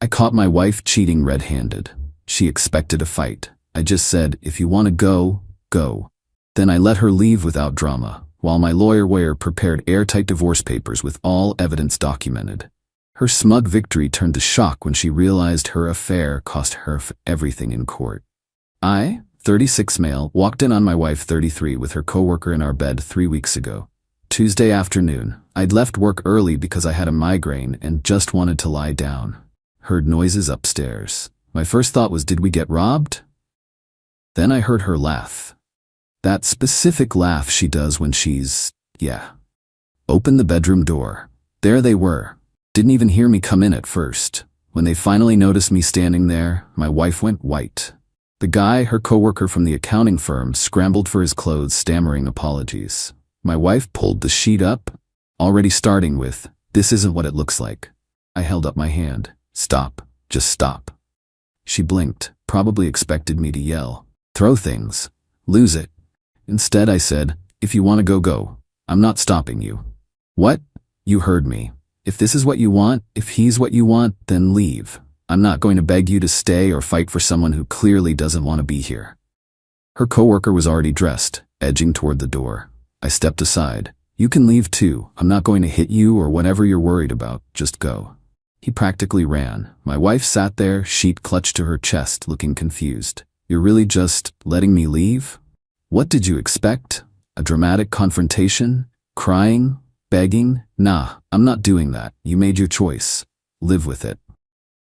I caught my wife cheating red-handed. She expected a fight. I just said, if you want to go, go. Then I let her leave without drama, while my lawyer prepared airtight divorce papers with all evidence documented. Her smug victory turned to shock when she realized her affair cost her everything in court. I, 36 male, walked in on my wife 33 with her coworker in our bed 3 weeks ago. Tuesday afternoon, I'd left work early because I had a migraine and just wanted to lie down. Heard noises upstairs. My first thought was, did we get robbed? Then I heard her laugh. That specific laugh she does when she's, Opened the bedroom door. There they were. Didn't even hear me come in at first. When they finally noticed me standing there, my wife went white. The guy, her coworker from the accounting firm, scrambled for his clothes, stammering apologies. My wife pulled the sheet up, already starting with, "This isn't what it looks like." I held up my hand. "Stop. Just stop." She blinked, probably expected me to yell, "Throw things. Lose it." Instead I said, "If you want to go, go. I'm not stopping you." "What?" "You heard me. If this is what you want, if he's what you want, then leave. I'm not going to beg you to stay or fight for someone who clearly doesn't want to be here." Her coworker was already dressed, edging toward the door. I stepped aside. "You can leave too. I'm not going to hit you or whatever you're worried about. Just go." He practically ran. My wife sat there, sheet clutched to her chest, looking confused. "You're really just letting me leave? What did you expect? A dramatic confrontation? Crying? Begging? Nah, I'm not doing that. You made your choice. Live with it."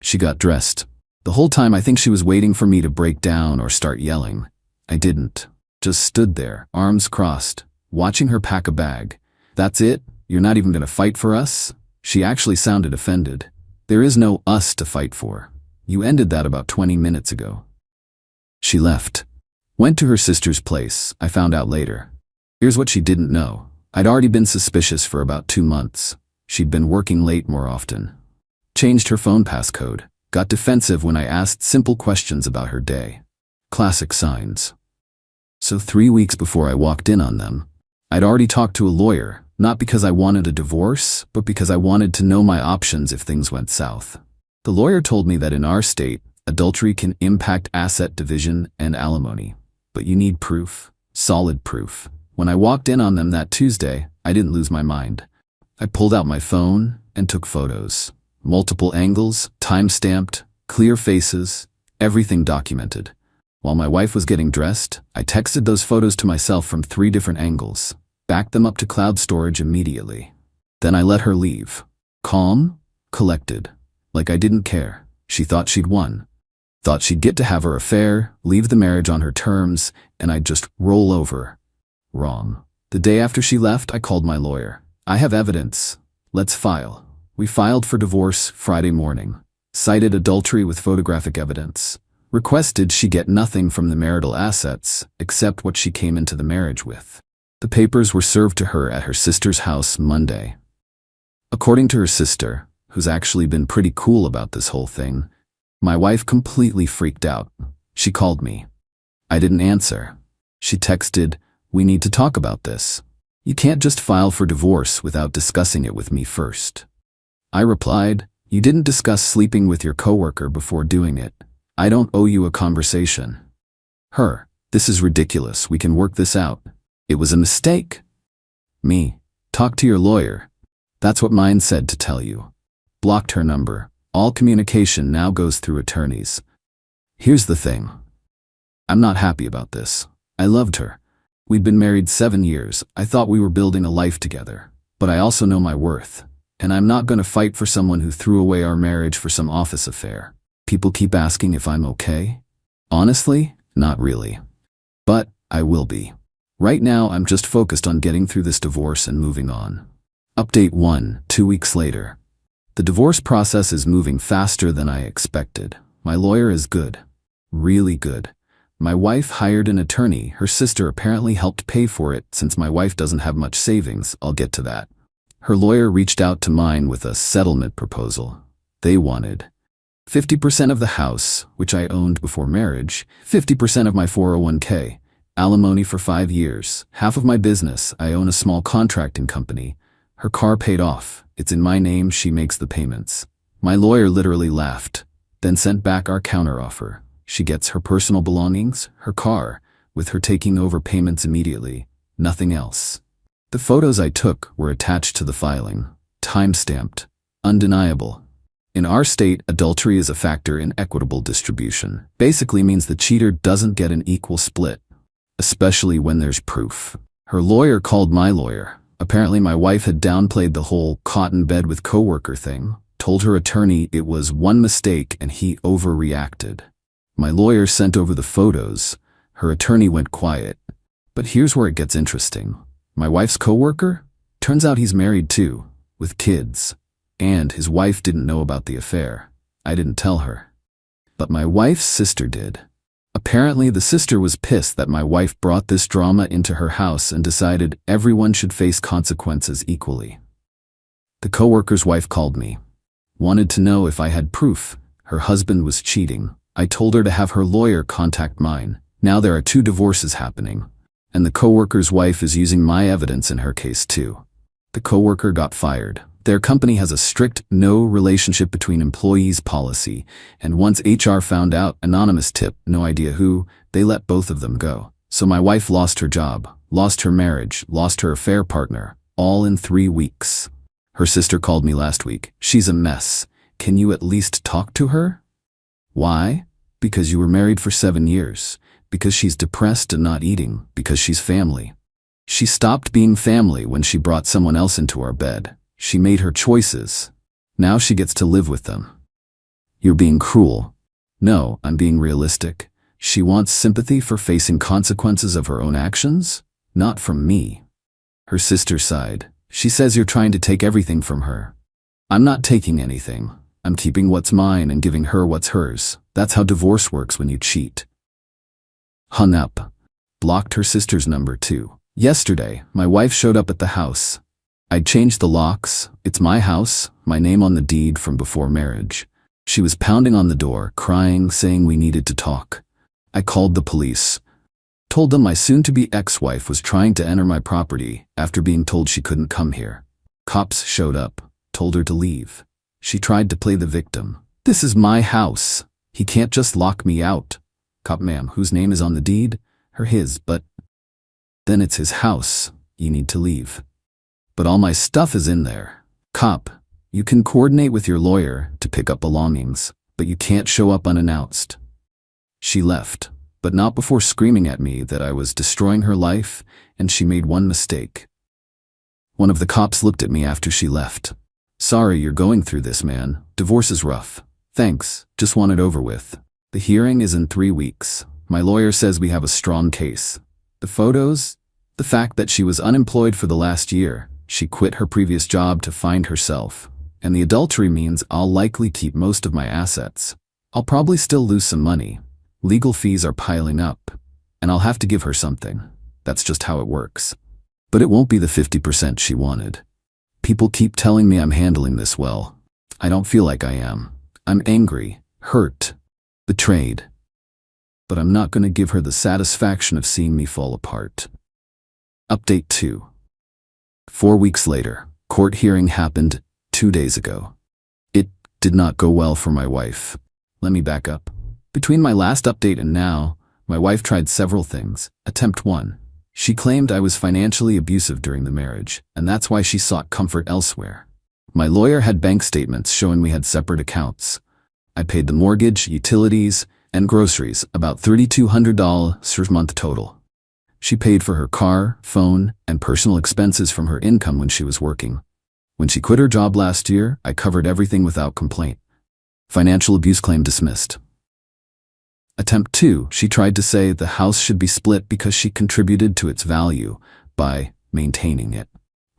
She got dressed. The whole time I think she was waiting for me to break down or start yelling. I didn't. Just stood there, arms crossed, watching her pack a bag. "That's it? You're not even gonna fight for us?" She actually sounded offended. "There is no us to fight for. You ended that about 20 minutes ago." She left. Went to her sister's place, I found out later. Here's what she didn't know. I'd already been suspicious for about 2 months. She'd been working late more often. Changed her phone passcode. Got defensive when I asked simple questions about her day. Classic signs. So 3 weeks before I walked in on them, I'd already talked to a lawyer, not because I wanted a divorce, but because I wanted to know my options if things went south. The lawyer told me that in our state, adultery can impact asset division and alimony. But you need proof, solid proof. When I walked in on them that Tuesday, I didn't lose my mind. I pulled out my phone and took photos. Multiple angles, time-stamped, clear faces, everything documented. While my wife was getting dressed, I texted those photos to myself from 3 different angles, backed them up to cloud storage immediately. Then I let her leave. Calm, collected, like I didn't care. She thought she'd won. Thought she'd get to have her affair, leave the marriage on her terms, and I'd just roll over. Wrong. The day after she left, I called my lawyer. "I have evidence. Let's file." We filed for divorce Friday morning. Cited adultery with photographic evidence. Requested she get nothing from the marital assets, except what she came into the marriage with. The papers were served to her at her sister's house Monday. According to her sister, who's actually been pretty cool about this whole thing, my wife completely freaked out. She called me. I didn't answer. She texted, "We need to talk about this. You can't just file for divorce without discussing it with me first." I replied, "You didn't discuss sleeping with your coworker before doing it. I don't owe you a conversation." Her, "This is ridiculous. We can work this out. It was a mistake." Me, "Talk to your lawyer. That's what mine said to tell you." Blocked her number. All communication now goes through attorneys. Here's the thing. I'm not happy about this. I loved her. We'd been married 7 years. I thought we were building a life together. But I also know my worth. And I'm not going to fight for someone who threw away our marriage for some office affair. People keep asking if I'm okay. Honestly, not really. But I will be. Right now, I'm just focused on getting through this divorce and moving on. Update 1, 2 weeks later. The divorce process is moving faster than I expected. My lawyer is good. Really good. My wife hired an attorney. Her sister apparently helped pay for it since my wife doesn't have much savings. I'll get to that. Her lawyer reached out to mine with a settlement proposal. They wanted 50% of the house, which I owned before marriage, 50% of my 401k, alimony for 5 years, half of my business. I own a small contracting company. Her car paid off. It's in my name. She makes the payments. My lawyer literally laughed, then sent back our counteroffer. She gets her personal belongings, her car, with her taking over payments immediately, nothing else. The photos I took were attached to the filing, time-stamped, undeniable. In our state, adultery is a factor in equitable distribution. Basically means the cheater doesn't get an equal split, especially when there's proof. Her lawyer called my lawyer. Apparently my wife had downplayed the whole caught in bed with coworker thing, told her attorney it was one mistake and he overreacted. My lawyer sent over the photos. Her attorney went quiet. But here's where it gets interesting. My wife's coworker? Turns out he's married too, with kids. And his wife didn't know about the affair. I didn't tell her. But my wife's sister did. Apparently the sister was pissed that my wife brought this drama into her house and decided everyone should face consequences equally. The coworker's wife called me. Wanted to know if I had proof her husband was cheating. I told her to have her lawyer contact mine. Now there are 2 divorces happening. And the coworker's wife is using my evidence in her case too. The coworker got fired. Their company has a strict no relationship between employees policy, and once HR found out, anonymous tip, no idea who, they let both of them go. So my wife lost her job, lost her marriage, lost her affair partner, all in 3 weeks. Her sister called me last week. She's a mess. Can you at least talk to her? Why? Because you were married for 7 years. Because she's depressed and not eating. Because she's family. She stopped being family when she brought someone else into our bed. She made her choices. Now she gets to live with them. You're being cruel. No, I'm being realistic. She wants sympathy for facing consequences of her own actions, not from me. Her sister sighed. She says you're trying to take everything from her. I'm not taking anything. I'm keeping what's mine and giving her what's hers. That's how divorce works when you cheat. Hung up. Blocked her sister's number too. Yesterday, my wife showed up at the house. I'd changed the locks. It's my house, my name on the deed from before marriage. She was pounding on the door, crying, saying we needed to talk. I called the police. Told them my soon-to-be ex-wife was trying to enter my property after being told she couldn't come here. Cops showed up, told her to leave. She tried to play the victim. This is my house. He can't just lock me out. Cop, ma'am, whose name is on the deed? His, but then it's his house. You need to leave. But all my stuff is in there. Cop, you can coordinate with your lawyer to pick up belongings, but you can't show up unannounced. She left, but not before screaming at me that I was destroying her life and she made one mistake. One of the cops looked at me after she left. Sorry you're going through this, man. Divorce is rough. Thanks, just want it over with. The hearing is in 3 weeks. My lawyer says we have a strong case. The photos? The fact that she was unemployed for the last year. She quit her previous job to find herself. And the adultery means I'll likely keep most of my assets. I'll probably still lose some money. Legal fees are piling up. And I'll have to give her something. That's just how it works. But it won't be the 50% she wanted. People keep telling me I'm handling this well. I don't feel like I am. I'm angry, hurt, betrayed. But I'm not going to give her the satisfaction of seeing me fall apart. Update 2. 4 weeks later, court hearing happened 2 days ago. It did not go well for my wife. Let me back up. Between my last update and now, my wife tried several things. Attempt 1. She claimed I was financially abusive during the marriage, and that's why she sought comfort elsewhere. My lawyer had bank statements showing we had separate accounts. I paid the mortgage, utilities, and groceries, about $3,200 per month total. She paid for her car, phone, and personal expenses from her income when she was working. When she quit her job last year, I covered everything without complaint. Financial abuse claim dismissed. Attempt 2, she tried to say the house should be split because she contributed to its value by maintaining it.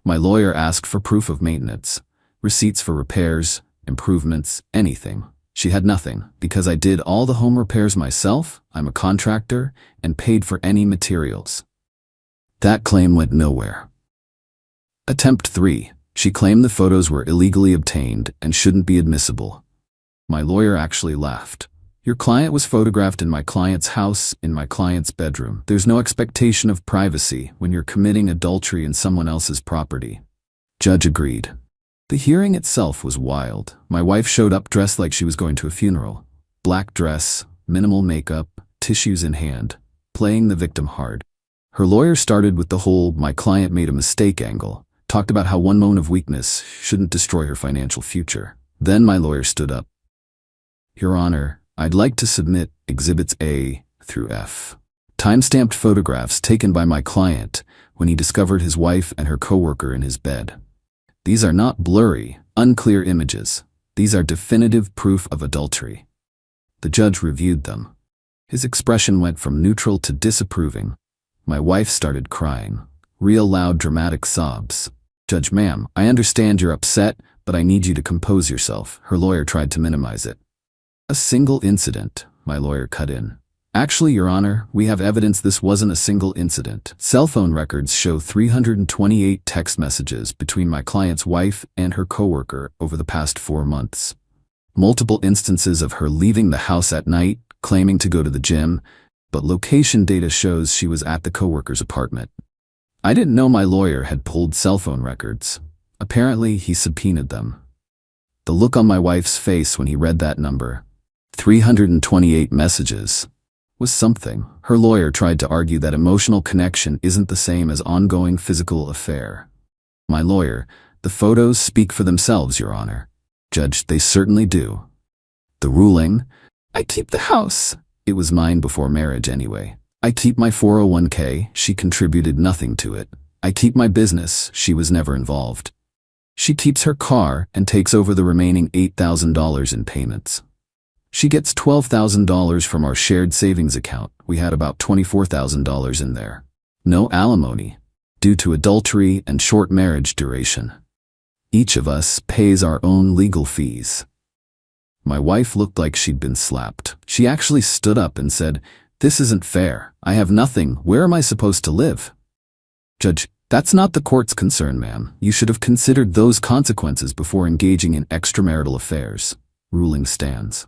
My lawyer asked for proof of maintenance, receipts for repairs, improvements, anything. She had nothing because I did all the home repairs myself, I'm a contractor, and paid for any materials. That claim went nowhere. Attempt 3, she claimed the photos were illegally obtained and shouldn't be admissible. My lawyer actually laughed. Your client was photographed in my client's house, in my client's bedroom. There's no expectation of privacy when you're committing adultery in someone else's property. Judge agreed. The hearing itself was wild. My wife showed up dressed like she was going to a funeral. Black dress, minimal makeup, tissues in hand, playing the victim hard. Her lawyer started with the whole "my client made a mistake" angle, talked about how one moment of weakness shouldn't destroy her financial future. Then my lawyer stood up. "Your Honor, I'd like to submit Exhibits A through F. Time-stamped photographs taken by my client when he discovered his wife and her coworker in his bed. These are not blurry, unclear images. These are definitive proof of adultery." The judge reviewed them. His expression went from neutral to disapproving. My wife started crying. Real loud, dramatic sobs. "Judge, ma'am, I understand you're upset, but I need you to compose yourself." Her lawyer tried to minimize it. "A single incident," my lawyer cut in. "Actually, Your Honor, we have evidence this wasn't a single incident. Cell phone records show 328 text messages between my client's wife and her coworker over the past 4 months. Multiple instances of her leaving the house at night, claiming to go to the gym, but location data shows she was at the coworker's apartment. I didn't know my lawyer had pulled cell phone records. Apparently, he subpoenaed them. The look on my wife's face when he read that number, 328 messages, was something. Her lawyer tried to argue that emotional connection isn't the same as ongoing physical affair. My lawyer, "The photos speak for themselves, Your Honor." "Judge, they certainly do." The ruling, "I keep the house." It was mine before marriage anyway. "I keep my 401k, she contributed nothing to it. I keep my business, she was never involved. She keeps her car and takes over the remaining $8,000 in payments. She gets $12,000 from our shared savings account. We had about $24,000 in there. No alimony, due to adultery and short marriage duration. Each of us pays our own legal fees." My wife looked like she'd been slapped. She actually stood up and said, "This isn't fair. I have nothing. Where am I supposed to live?" "Judge, that's not the court's concern, ma'am. You should have considered those consequences before engaging in extramarital affairs." Ruling stands.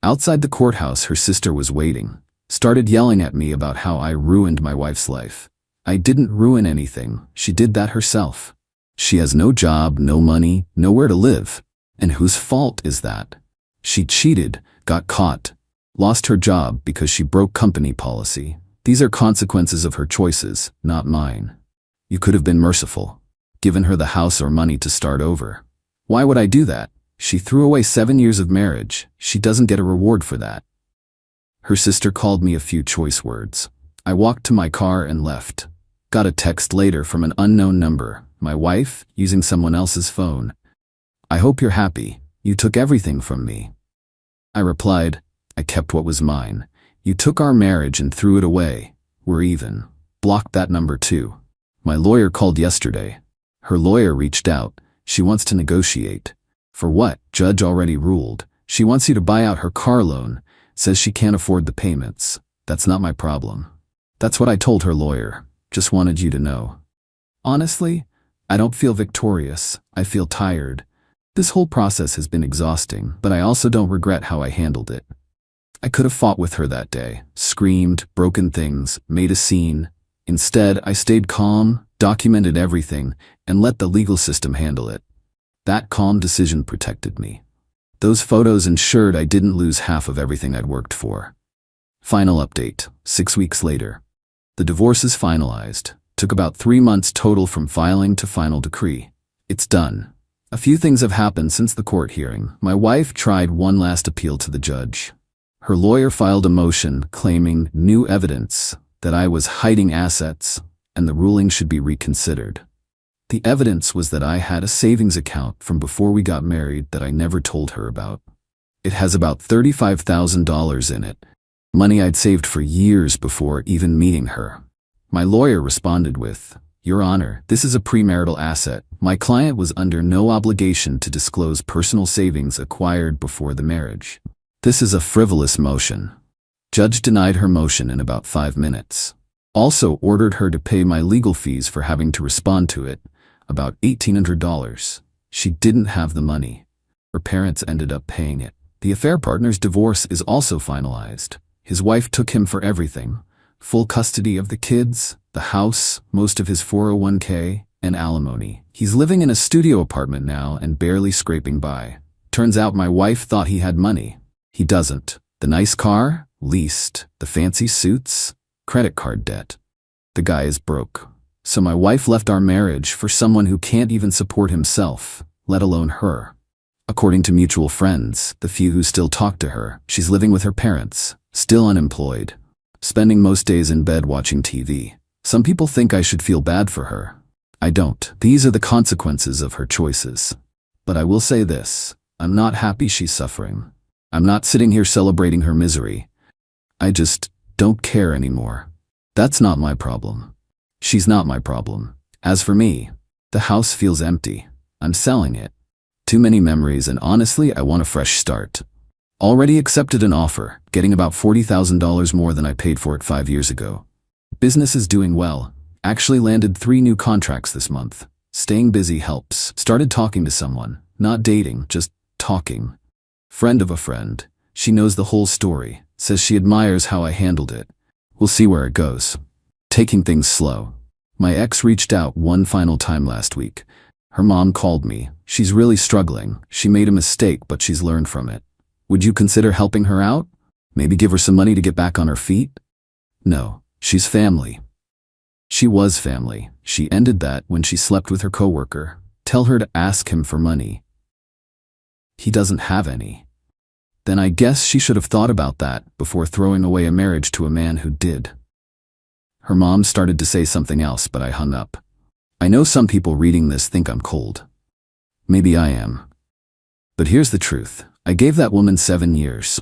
Outside the courthouse, her sister was waiting. Started yelling at me about how I ruined my wife's life. I didn't ruin anything. She did that herself. She has no job, no money, nowhere to live. And whose fault is that? She cheated, got caught, lost her job because she broke company policy. These are consequences of her choices, not mine. You could have been merciful, given her the house or money to start over. Why would I do that? She threw away 7 years of marriage. She doesn't get a reward for that. Her sister called me a few choice words. I walked to my car and left. Got a text later from an unknown number. My wife, using someone else's phone. "I hope you're happy. You took everything from me." I replied, "I kept what was mine. You took our marriage and threw it away. We're even." Blocked that number too. My lawyer called yesterday. Her lawyer reached out. She wants to negotiate. For what? Judge already ruled. She wants you to buy out her car loan. Says she can't afford the payments. That's not my problem. That's what I told her lawyer. Just wanted you to know. Honestly, I don't feel victorious. I feel tired. This whole process has been exhausting, but I also don't regret how I handled it. I could have fought with her that day, screamed, broken things, made a scene. Instead, I stayed calm, documented everything, and let the legal system handle it. That calm decision protected me. Those photos ensured I didn't lose half of everything I'd worked for. Final update, 6 weeks later. The divorce is finalized. Took about 3 months total from filing to final decree. It's done. A few things have happened since the court hearing. My wife tried one last appeal to the judge. Her lawyer filed a motion claiming new evidence that I was hiding assets and the ruling should be reconsidered. The evidence was that I had a savings account from before we got married that I never told her about. It has about $35,000 in it, money I'd saved for years before even meeting her. My lawyer responded with, "Your Honor, this is a premarital asset. My client was under no obligation to disclose personal savings acquired before the marriage. This is a frivolous motion." Judge denied her motion in about 5 minutes. Also ordered her to pay my legal fees for having to respond to it, about $1,800. She didn't have the money. Her parents ended up paying it. The affair partner's divorce is also finalized. His wife took him for everything. Full custody of the kids, the house, most of his 401k, and alimony. He's living in a studio apartment now and barely scraping by. Turns out my wife thought he had money. He doesn't. The nice car? Leased. The fancy suits? Credit card debt. The guy is broke. So my wife left our marriage for someone who can't even support himself, let alone her. According to mutual friends, the few who still talk to her, she's living with her parents, still unemployed, spending most days in bed watching TV. Some people think I should feel bad for her. I don't. These are the consequences of her choices. But I will say this, I'm not happy she's suffering. I'm not sitting here celebrating her misery. I just don't care anymore. That's not my problem. She's not my problem. As for me, the house feels empty. I'm selling it. Too many memories, and honestly, I want a fresh start. Already accepted an offer, getting about $40,000 more than I paid for it 5 years ago. Business is doing well. Actually landed 3 new contracts this month. Staying busy helps. Started talking to someone. Not dating, just talking. Friend of a friend. She knows the whole story. Says she admires how I handled it. We'll see where it goes. Taking things slow. My ex reached out one final time last week. Her mom called me. She's really struggling. She made a mistake, but she's learned from it. Would you consider helping her out? Maybe give her some money to get back on her feet? No, she's family. She was family. She ended that when she slept with her coworker. Tell her to ask him for money. He doesn't have any. Then I guess she should have thought about that before throwing away a marriage to a man who did. Her mom started to say something else, but I hung up. I know some people reading this think I'm cold. Maybe I am. But here's the truth. I gave that woman 7 years.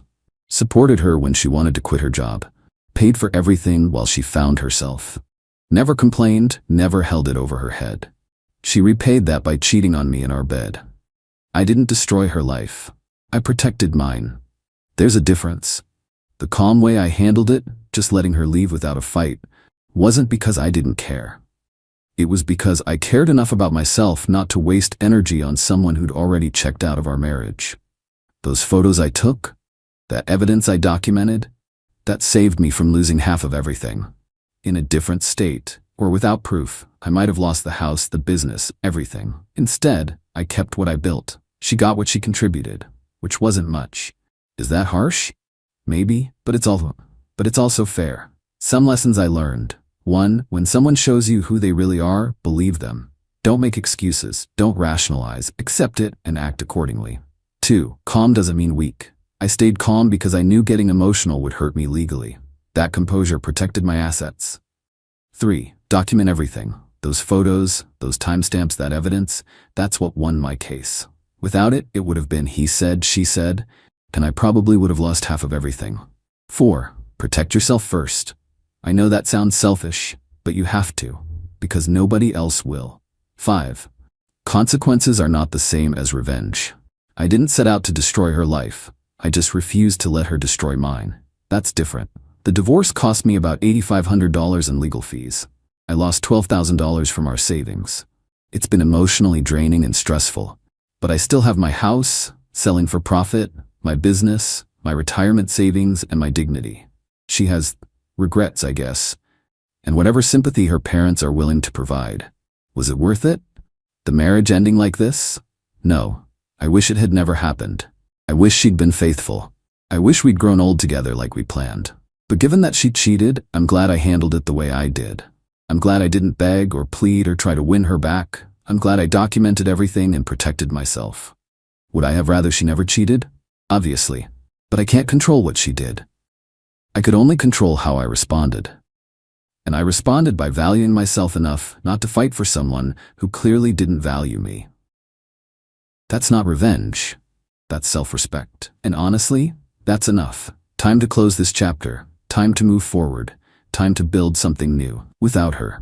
Supported her when she wanted to quit her job. Paid for everything while she found herself. Never complained, never held it over her head. She repaid that by cheating on me in our bed. I didn't destroy her life. I protected mine. There's a difference. The calm way I handled it, just letting her leave without a fight, wasn't because I didn't care. It was because I cared enough about myself not to waste energy on someone who'd already checked out of our marriage. Those photos I took, that evidence I documented, that saved me from losing half of everything. In a different state, or without proof, I might have lost the house, the business, everything. Instead, I kept what I built. She got what she contributed, which wasn't much. Is that harsh? Maybe, but it's also fair. Some lessons I learned. 1. When someone shows you who they really are, believe them. Don't make excuses, don't rationalize, accept it and act accordingly. 2. Calm doesn't mean weak. I stayed calm because I knew getting emotional would hurt me legally. That composure protected my assets. 3. Document everything. Those photos, those timestamps, that evidence, that's what won my case. Without it, it would have been he said, she said, and I probably would have lost half of everything. 4. Protect yourself first. I know that sounds selfish, but you have to, because nobody else will. 5. Consequences are not the same as revenge. I didn't set out to destroy her life. I just refused to let her destroy mine. That's different. The divorce cost me about $8,500 in legal fees. I lost $12,000 from our savings. It's been emotionally draining and stressful, but I still have my house, selling for profit, my business, my retirement savings, and my dignity. She has regrets, I guess, and whatever sympathy her parents are willing to provide. Was it worth it? The marriage ending like this? No. I wish it had never happened. I wish she'd been faithful. I wish we'd grown old together like we planned. But given that she cheated, I'm glad I handled it the way I did. I'm glad I didn't beg or plead or try to win her back. I'm glad I documented everything and protected myself. Would I have rather she never cheated? Obviously. But I can't control what she did. I could only control how I responded. And I responded by valuing myself enough not to fight for someone who clearly didn't value me. That's not revenge. That's self-respect. And honestly, that's enough. Time to close this chapter. Time to move forward. Time to build something new without her.